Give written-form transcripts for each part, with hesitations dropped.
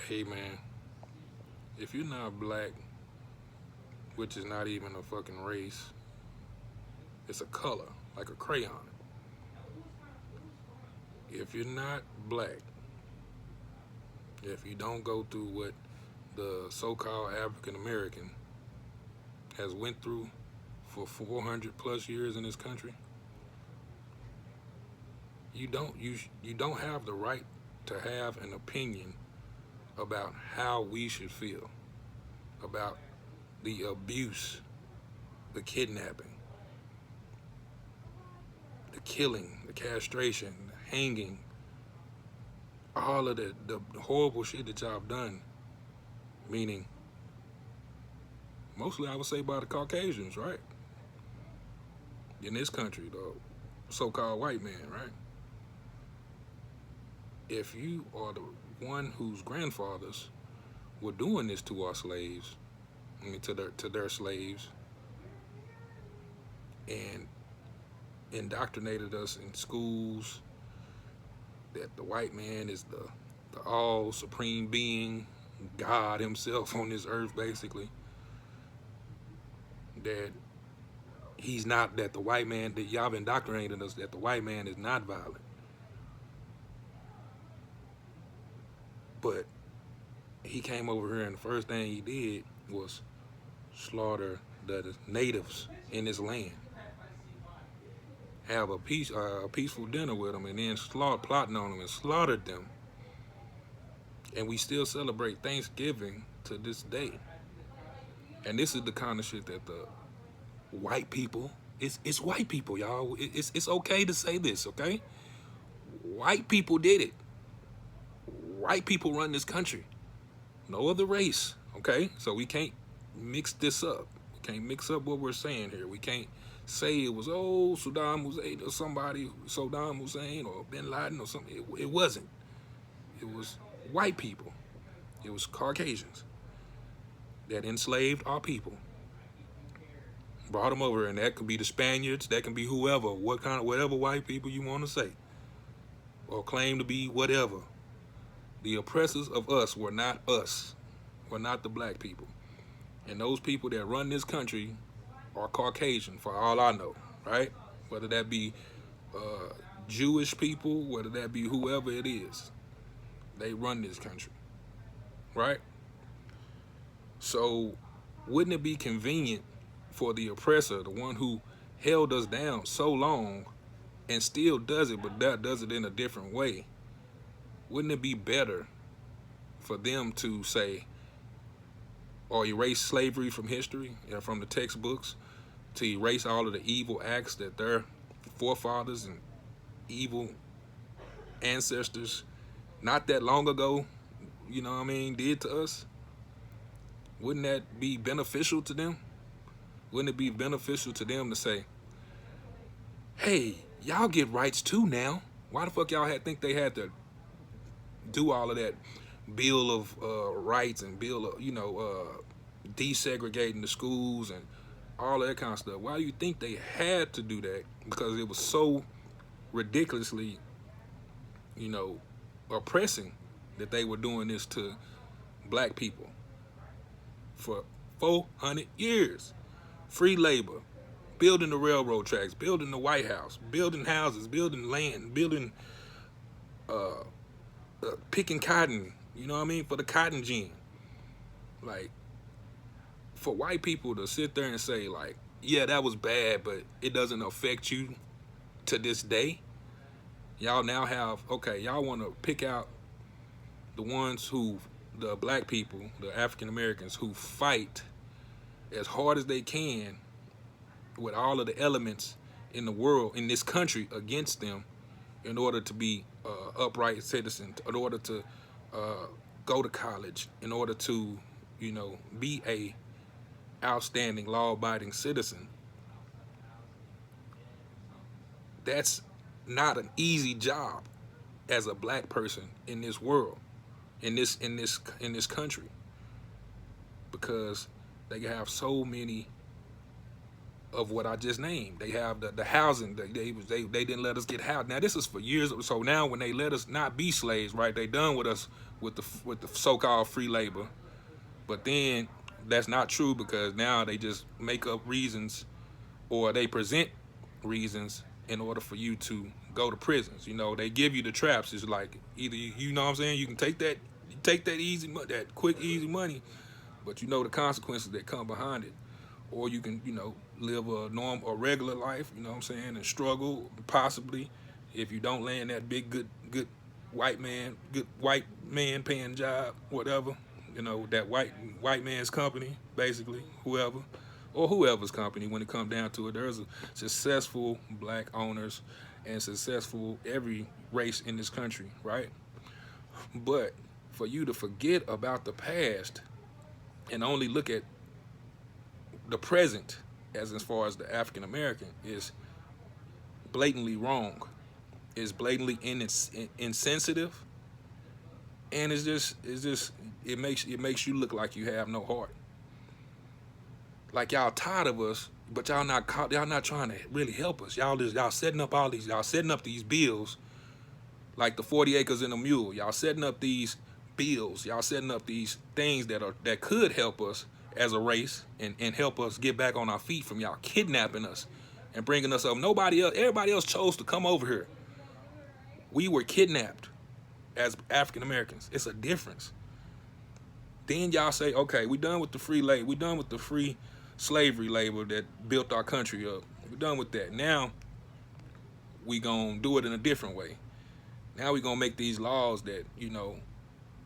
Hey man, if you're not black, which is not even a fucking race, it's a color, like a crayon. If you're not black, if you don't go through what the so-called African American has went through for 400 plus years in this country, you don't have the right to have an opinion about how we should feel about the abuse, the kidnapping, the killing, the castration, the hanging, all of the horrible shit that y'all have done, meaning mostly I would say by the Caucasians, right? In this country, the so-called white man, right? If you are the one whose grandfathers were doing this to our slaves, I mean to their slaves, and indoctrinated us in schools that the white man is the all supreme being, God himself on this earth, basically, that he's not, that the white man, that y'all have indoctrinated us that the white man is not violent. But he came over here and the first thing he did was slaughter the natives in his land, have a peaceful dinner with them, and then start plotting on them and slaughtered them. And we still celebrate Thanksgiving to this day. And this is the kind of shit that the white people, it's white people, y'all. It's okay to say this, okay? White people did it. White people run this country. No other race, okay? So we can't mix this up. We can't mix up what we're saying here. We can't say it was, Saddam Hussein or somebody, Saddam Hussein or Bin Laden or something. It wasn't. It was white people. It was Caucasians that enslaved our people, brought them over, and that could be the Spaniards, that can be whoever, whatever white people you want to say, or claim to be whatever. The oppressors of us were not us, were not the black people. And those people that run this country are Caucasian, for all I know, right? Whether that be Jewish people, whether that be whoever it is, they run this country, right? So wouldn't it be convenient for the oppressor, the one who held us down so long and still does it, but that does it in a different way? Wouldn't it be better for them to say, or erase slavery from history, from the textbooks, to erase all of the evil acts that their forefathers and evil ancestors not that long ago, did to us? Wouldn't that be beneficial to them? Wouldn't it be beneficial to them to say, hey, y'all get rights too now? Why the fuck y'all think they had to do all of that bill of rights and bill of, desegregating the schools and all that kind of stuff? Why do you think they had to do that? Because it was so ridiculously, oppressing that they were doing this to black people for 400 years. Free labor, building the railroad tracks, building the White House, building houses, building land, building, picking cotton, for the cotton gin. Like, for white people to sit there and say, like, yeah, that was bad, but it doesn't affect you to this day. Y'all now have, okay, y'all want to pick out the ones who, the black people, the African Americans who fight as hard as they can with all of the elements in the world, in this country, against them, in order to be upright citizens, in order to go to college, in order to, be a outstanding law-abiding citizen. That's not an easy job as a black person in this world, in this country, because they have so many of what I just named. They have the housing. They didn't let us get housed. Now this is for years. So now when they let us not be slaves, right? They done with us with the so-called free labor. But then that's not true, because now they just make up reasons, or they present reasons in order for you to go to prisons. You know, they give you the traps. It's like either you know what I'm saying, you can take that easy money, that quick easy money, but you know the consequences that come behind it. Or you can, you know, live a regular life, you know what I'm saying, and struggle possibly if you don't land that big good white man paying job, whatever, you know, that white man's company, basically, whoever's company. When it comes down to it, there's a successful black owners and successful every race in this country, right? But for you to forget about the past and only look at the present as far as the African American is blatantly wrong, is blatantly insensitive, and it makes you look like you have no heart. Like y'all tired of us, but y'all not trying to really help us. Y'all setting up these bills like the 40 acres and a mule. Y'all setting up these bills. Y'all setting up these things that could help us as a race and help us get back on our feet from y'all kidnapping us and bringing us up. Everybody else chose to come over here. We were kidnapped as African Americans. It's a difference. Then y'all say, okay, we done with the free labor. We done with the free slavery labor that built our country up. We done with that. Now we gonna do it in a different way. Now we gonna make these laws that, you know,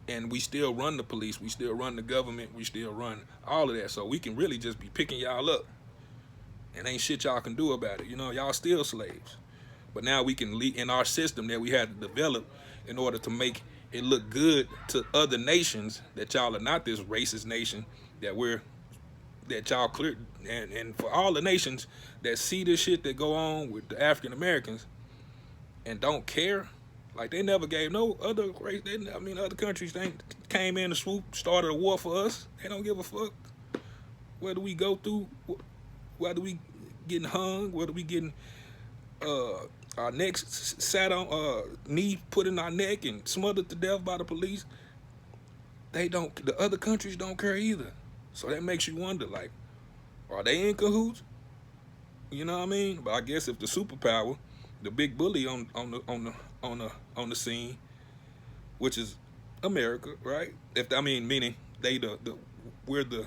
and we still run the police, we still run the government, we still run all of that. So we can really just be picking y'all up, and ain't shit y'all can do about it. You know, y'all still slaves. But now we can lead in our system that we had to develop in order to make it look good to other nations that y'all are not this racist nation that y'all clear. And for all the nations that see this shit that go on with the African Americans and don't care, like they never gave no other race. Other countries they came in and swoop, started a war for us. They don't give a fuck whether we go through, whether we getting hung, whether we getting our necks sat on, knee put in our neck and smothered to death by the police. They don't. The other countries don't care either. So that makes you wonder, like, are they in cahoots? You know what I mean? But I guess if the superpower, the big bully on the scene, which is America, right? Meaning we're the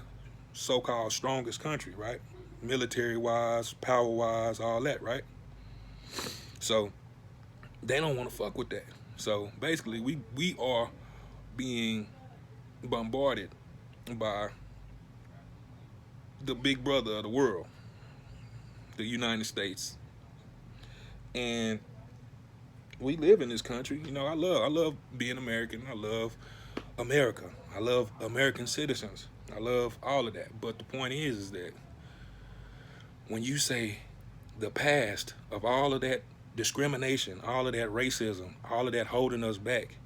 so-called strongest country, right? Military-wise, power-wise, all that, right? So they don't want to fuck with that. So basically, we are being bombarded by the big brother of the world, the United States. And we live in this country. You know, I love being American. I love America. I love American citizens. I love all of that. But the point is that when you say the past of all of that discrimination, all of that racism, all of that holding us back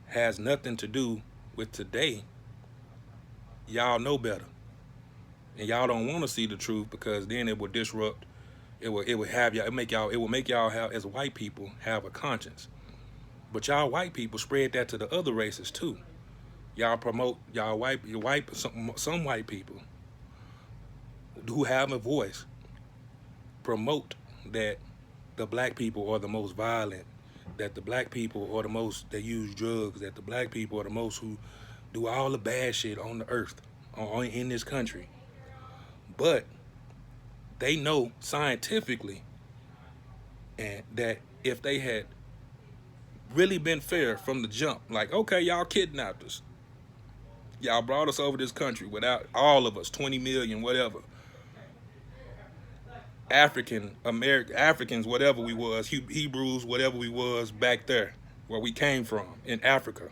has nothing to do with today, y'all know better. And y'all don't want to see the truth, because then it will disrupt. It will make y'all have, as white people, have a conscience. But y'all white people spread that to the other races too. Y'all promote some white people who have a voice promote that the black people are the most violent, that the black people are the most that use drugs, that the black people are the most who do all the bad shit on the earth, in this country. But they know scientifically and that if they had really been fair from the jump, like, okay, y'all kidnapped us, y'all brought us over this country without all of us, 20 million, whatever, Africans, whatever we was, Hebrews, whatever we was back there, where we came from in Africa.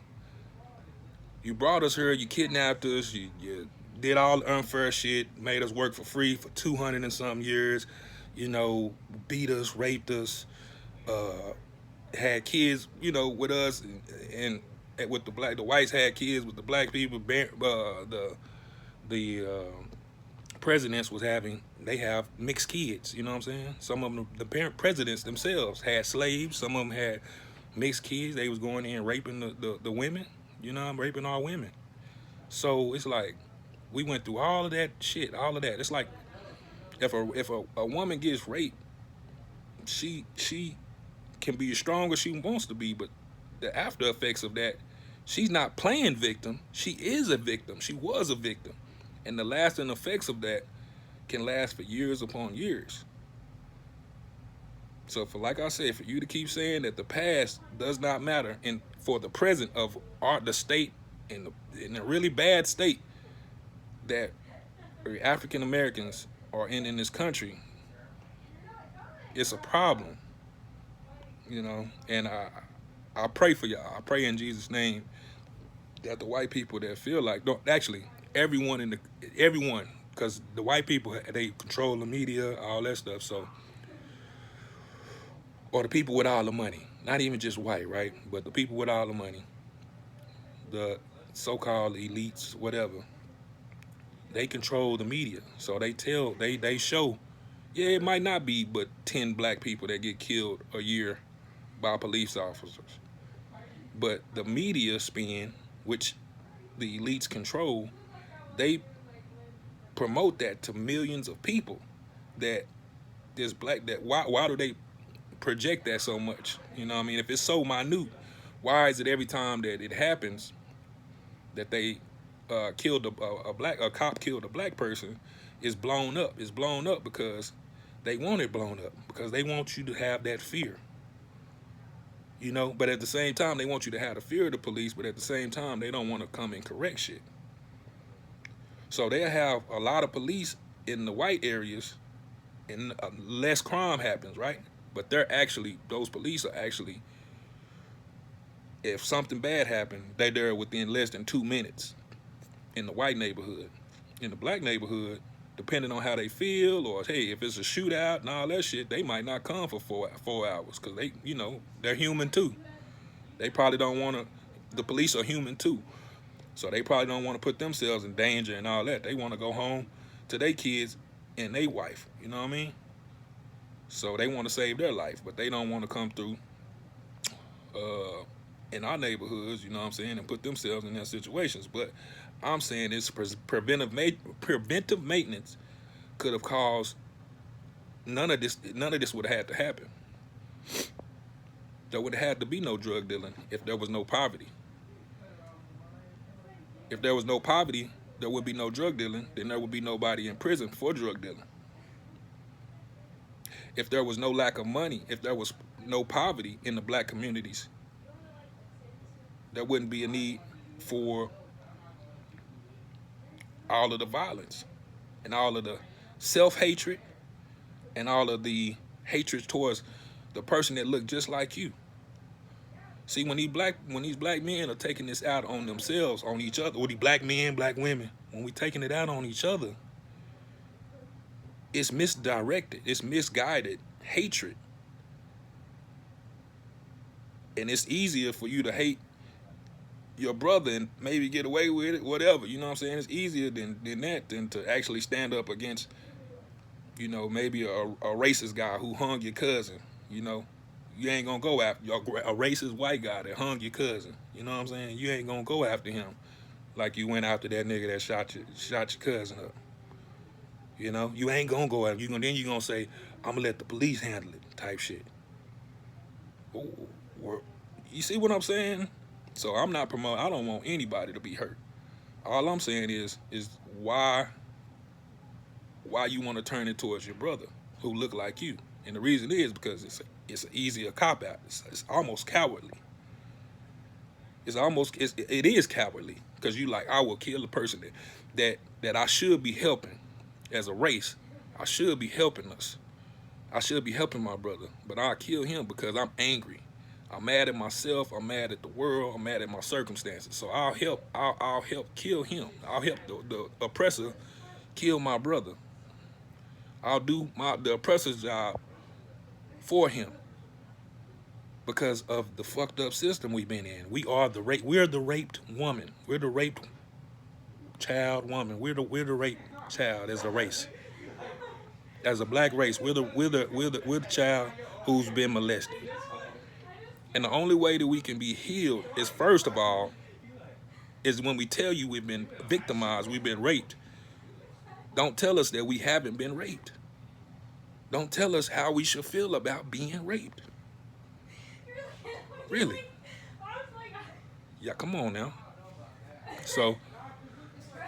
You brought us here, you kidnapped us, you did all the unfair shit, made us work for free for 200 and some years, you know, beat us, raped us, had kids, you know, with us, and with the whites had kids with the black people, the presidents they have mixed kids. You know what I'm saying? Some of them, the parent presidents themselves had slaves. Some of them had mixed kids. They was going in raping the women. You know, raping our women. So it's like we went through all of that shit, all of that. It's like if a woman gets raped, she can be as strong as she wants to be, but the after effects of that, she's not playing victim. She is a victim. She was a victim. And the lasting effects of that can last for years upon years. So like I said, for you to keep saying that the past does not matter, and for the present of the state in a really bad state that African Americans are in this country, it's a problem. You know, and I pray for y'all. I pray in Jesus' name that the white people that feel like, don't actually everyone, because the white people, they control the media, all that stuff. So, or the people with all the money, not even just white, right? But the people with all the money, the so-called elites, whatever, they control the media. So they show, yeah, it might not be but 10 black people that get killed a year by police officers. But the media spin, which the elites control, they promote that to millions of people, that this black, that why do they project that so much? You know what I mean? If it's so minute, why is it every time that it happens that they killed a cop killed a black person, is blown up? It's blown up because they want it blown up, because they want you to have that fear. You know, but at the same time, they want you to have the fear of the police, but at the same time, they don't want to come and correct shit. So they have a lot of police in the white areas, and less crime happens, right? But those police are actually, if something bad happened, they're there within less than 2 minutes in the white neighborhood. In the black neighborhood, depending on how they feel, or hey, if it's a shootout and all that shit, they might not come for 4 hours, because they, you know, they're human too. They probably don't want to, the police are human too. So they probably don't want to put themselves in danger and all that. They want to go home to their kids and their wife, you know what I mean? So they want to save their life, but they don't want to come through in our neighborhoods, you know what I'm saying, and put themselves in their situations. But I'm saying this preventive maintenance could have caused none of this would have had to happen. There would have had to be no drug dealing if there was no poverty. If there was no poverty, there would be no drug dealing. Then there would be nobody in prison for drug dealing. If there was no lack of money, if there was no poverty in the black communities, there wouldn't be a need for all of the violence and all of the self-hatred and all of the hatred towards the person that looked just like you. See, when these black men are taking this out on themselves, on each other, or these black men, black women, when we taking it out on each other, it's misdirected, it's misguided hatred. And it's easier for you to hate your brother and maybe get away with it, whatever, you know what I'm saying? It's easier than to actually stand up against, you know, maybe a racist guy who hung your cousin, you know. You ain't gonna go after a racist white guy that hung your cousin. You know what I'm saying? You ain't gonna go after him like you went after that nigga that shot your cousin up. You know, you ain't gonna go after. Then you gonna say, I'm gonna let the police handle it, type shit. You see what I'm saying? So I'm not promoting. I don't want anybody to be hurt. All I'm saying is why you want to turn it towards your brother who look like you, and the reason is because it's an easier cop out. It's almost cowardly. It is cowardly, because you like, I will kill a person that I should be helping as a race. I should be helping us. I should be helping my brother, but I'll kill him because I'm angry. I'm mad at myself. I'm mad at the world. I'm mad at my circumstances. So I'll help kill him. I'll help the oppressor kill my brother. I'll do the oppressor's job for him because of the fucked up system we've been in. We're the raped woman. We're the raped child woman. We're the raped child as a race. As a black race, we're the child who's been molested. And the only way that we can be healed is, first of all, is when we tell you we've been victimized, we've been raped. Don't tell us that we haven't been raped. Don't tell us how we should feel about being raped. Really? Yeah, come on now. So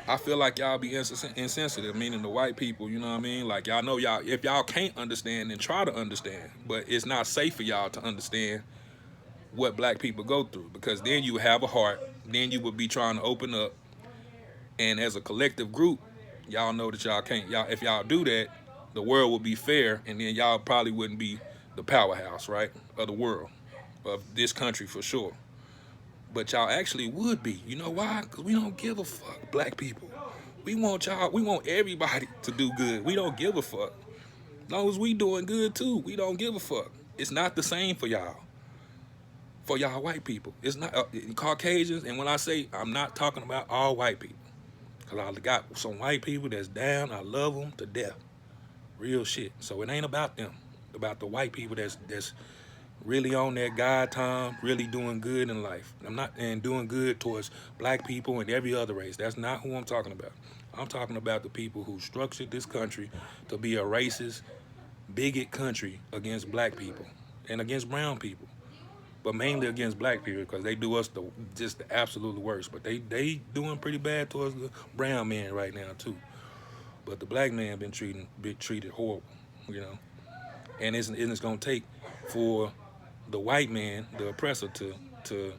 I feel like y'all be insensitive, meaning the white people, you know what I mean? Like, y'all know y'all, if y'all can't understand, then try to understand. But it's not safe for y'all to understand what black people go through, because then you have a heart, then you would be trying to open up. And as a collective group, y'all know that y'all can't, y'all, if y'all do that, the world would be fair, and then y'all probably wouldn't be the powerhouse, right, of the world, of this country for sure. But y'all actually would be. You know why? Because we don't give a fuck, black people. We want y'all, we want everybody to do good. We don't give a fuck. As long as we doing good too, we don't give a fuck. It's not the same for y'all. For y'all white people. It's not Caucasians, and when I say, I'm not talking about all white people. Because I got some white people that's down, I love them to death. Real shit. So it ain't about them. It's about the white people that's really on that God time, really doing good in life. I'm not, and doing good towards black people and every other race. That's not who I'm talking about. I'm talking about the people who structured this country to be a racist, bigot country against black people and against brown people, but mainly against black people, because they do us just the absolute worst. But they doing pretty bad towards the brown man right now too. But the black man been treated horrible, you know. And it's gonna take for the white man, the oppressor, to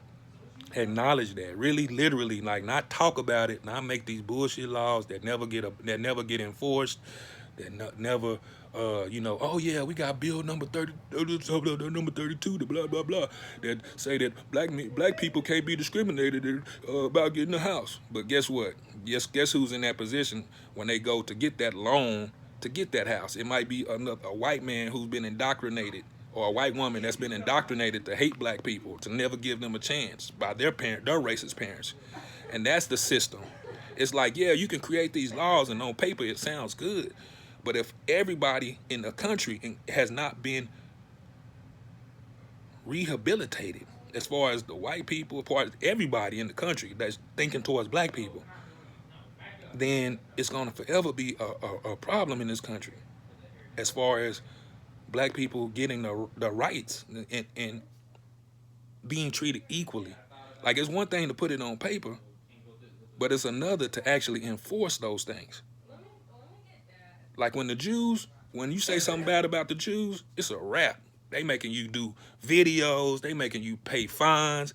acknowledge that, really, literally, like, not talk about it, not make these bullshit laws that never get enforced, that never, you know, oh yeah, we got bill number 30, number 32, the blah blah blah, that say that black people can't be discriminated about getting a house. But guess what? Guess who's in that position when they go to get that loan to get that house? It might be a white man who's been indoctrinated, or a white woman that's been indoctrinated to hate black people, to never give them a chance by their racist parents. And that's the system. It's like, yeah, you can create these laws and on paper it sounds good, but if everybody in the country has not been rehabilitated, as far as the white people, as far as everybody in the country that's thinking towards black people, then it's gonna forever be a problem in this country, as far as black people getting the rights and being treated equally. Like, it's one thing to put it on paper, but it's another to actually enforce those things. Like when you say something bad about the Jews, it's a wrap. They making you do videos, they making you pay fines,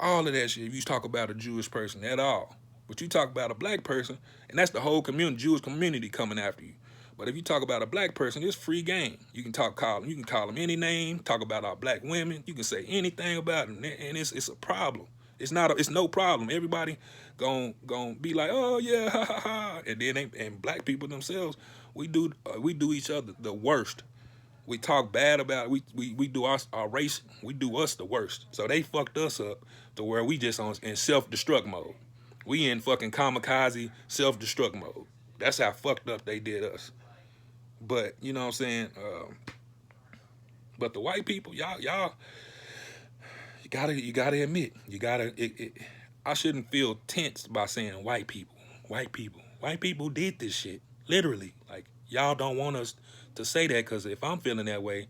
all of that shit. If you talk about a Jewish person at all. But you talk about a black person, and that's the whole Jewish community coming after you. But if you talk about a black person, it's free game. You can call them any name. Talk about our black women. You can say anything about them, and it's a problem. It's no problem. Everybody gon' be like, oh yeah, ha ha ha, and then and black people themselves, we do each other the worst. We talk bad about it. We do our race. We do us the worst. So they fucked us up to where we just in self-destruct mode. We in fucking kamikaze self-destruct mode. That's how fucked up they did us. But you know what I'm saying? But the white people, y'all, you gotta admit, I shouldn't feel tensed by saying white people. White people did this shit, literally. Like, y'all don't want us to say that, because if I'm feeling that way,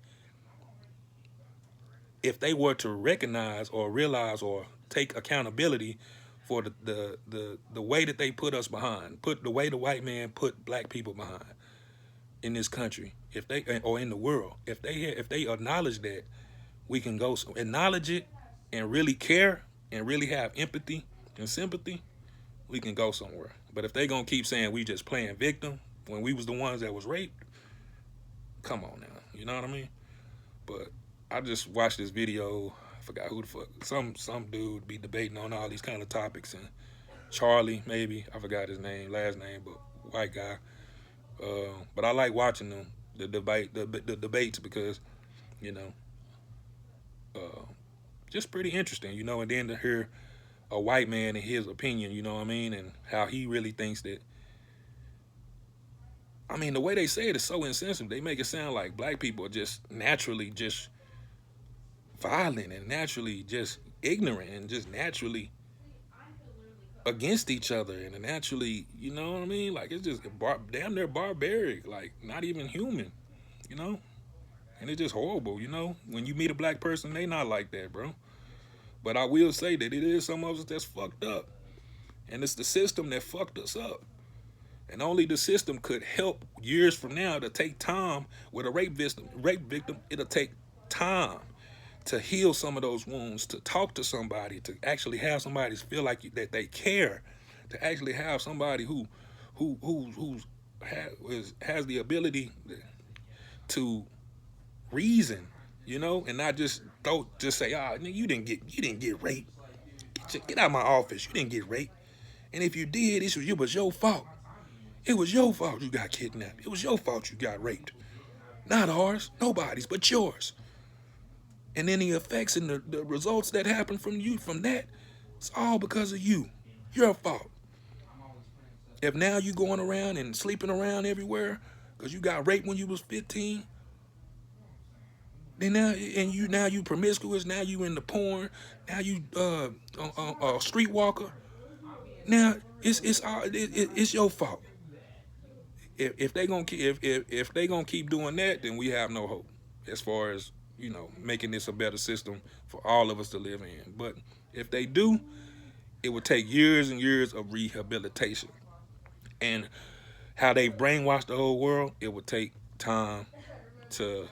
if they were to recognize or realize or take accountability for the way that they put us behind, the way the white man put black people behind in this country, if they, or in the world, if they acknowledge that, we can go acknowledge it and really care and really have empathy and sympathy, we can go somewhere. But if they gonna keep saying we just playing victim when we was the ones that was raped, come on now, you know what I mean? But I just watched this video, I forgot who the fuck, some dude be debating on all these kind of topics, and Charlie, maybe, I forgot his last name, but white guy. But I like watching them, the debates, because, you know, just pretty interesting, you know, and then to hear a white man and his opinion, you know what I mean, and how he really thinks that I mean, the way they say it is so insensitive. They make it sound like black people are just naturally just violent and naturally just ignorant and just naturally against each other and naturally, you know what I mean? Like it's just damn near barbaric, like not even human, you know? And it's just horrible, you know? When you meet a black person, they not like that, bro. But I will say that it is some of us that's fucked up. And it's the system that fucked us up. And only the system could help years from now to take time with a rape victim, it'll take time to heal some of those wounds, to talk to somebody, to actually have somebody feel like that they care, to actually have somebody who has the ability to reason, you know, and not just say, you didn't get raped. Get out of my office. You didn't get raped. And if you did, it was your fault. It was your fault you got kidnapped. It was your fault you got raped. Not ours, nobody's, but yours. And then the effects and the results that happen from that, it's all because of you. Your fault. If now you going around and sleeping around everywhere because you got raped when you was 15, then now you promiscuous, now you into porn, now you a streetwalker. Now it's your fault. If they gonna keep doing that, then we have no hope as far as, you know, making this a better system for all of us to live in. But if they do, it would take years and years of rehabilitation. And how they brainwash the whole world, it would take time to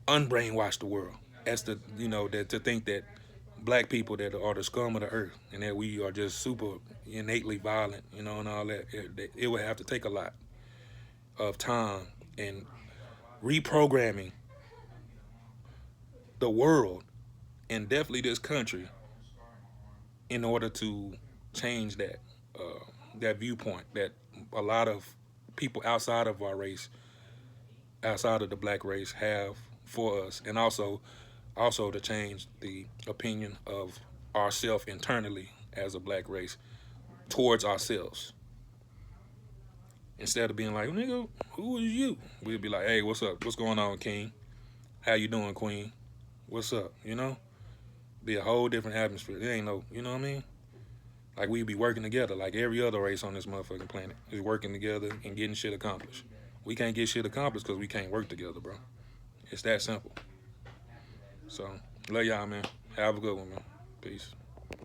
unbrainwash the world. As to, you know, to think that black people that are the scum of the earth and that we are just super innately violent, you know, and all that. It would have to take a lot of time and reprogramming the world and definitely this country in order to change that viewpoint that a lot of people outside of our race, outside of the black race, have for us, and also to change the opinion of ourselves internally as a black race towards ourselves. Instead of being like, nigga, who is you? We'd be like, hey, what's up? What's going on, King? How you doing, Queen? What's up? You know? Be a whole different atmosphere. It ain't no, you know what I mean? Like we'd be working together like every other race on this motherfucking planet is working together and getting shit accomplished. We can't get shit accomplished because we can't work together, bro. It's that simple. So, love y'all, man. Have a good one, man. Peace.